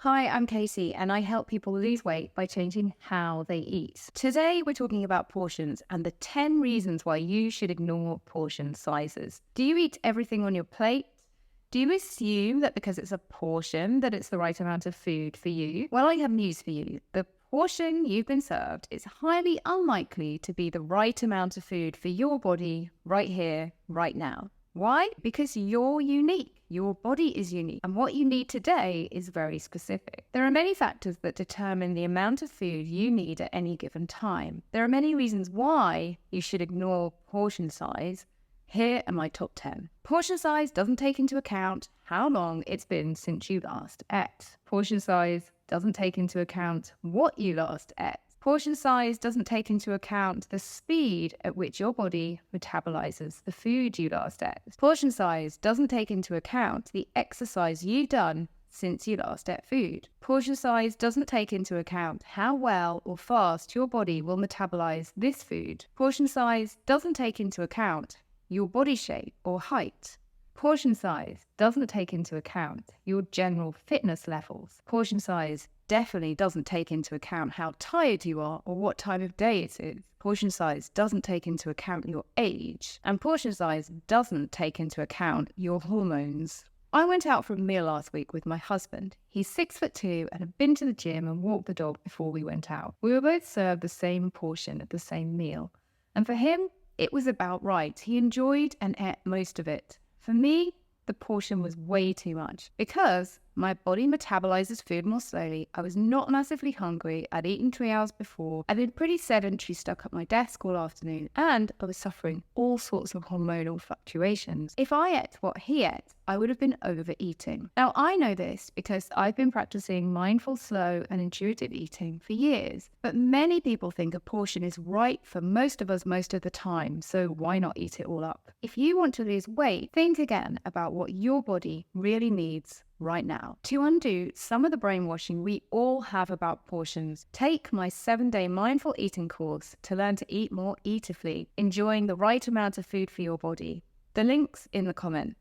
Hi, I'm Casey, and I help people lose weight by changing how they eat. Today, we're talking about portions and the 10 reasons why you should ignore portion sizes. Do you eat everything on your plate? Do you assume that because it's a portion that it's the right amount of food for you? Well, I have news for you. The portion you've been served is highly unlikely to be the right amount of food for your body right here, right now. Why? Because you're unique. Your body is unique, and what you need today is very specific. There are many factors that determine the amount of food you need at any given time. There are many reasons why you should ignore portion size. Here are my top 10. Portion size doesn't take into account how long it's been since you last ate. Portion size doesn't take into account what you last ate. Portion size doesn't take into account the speed at which your body metabolizes the food you last ate. Portion size doesn't take into account the exercise you've done since you last ate food. Portion size doesn't take into account how well or fast your body will metabolize this food. Portion size doesn't take into account your body shape or height. Portion size doesn't take into account your general fitness levels. Portion size definitely doesn't take into account how tired you are or what time of day it is. Portion size doesn't take into account your age. And portion size doesn't take into account your hormones. I went out for a meal last week with my husband. He's 6'2" and had been to the gym and walked the dog before we went out. We were both served the same portion at the same meal. And for him, it was about right. He enjoyed and ate most of it. For me, the portion was way too much because my body metabolizes food more slowly. I was not massively hungry. I'd eaten 3 hours before. I'd been pretty sedentary, stuck at my desk all afternoon, and I was suffering all sorts of hormonal fluctuations. If I ate what he ate, I would have been overeating. Now, I know this because I've been practicing mindful, slow, and intuitive eating for years. But many people think a portion is right for most of us most of the time, so why not eat it all up? If you want to lose weight, think again about what your body really needs right now. To undo some of the brainwashing we all have about portions, take my 7-day mindful eating course to learn to eat more eatifully, enjoying the right amount of food for your body. The link's in the comments.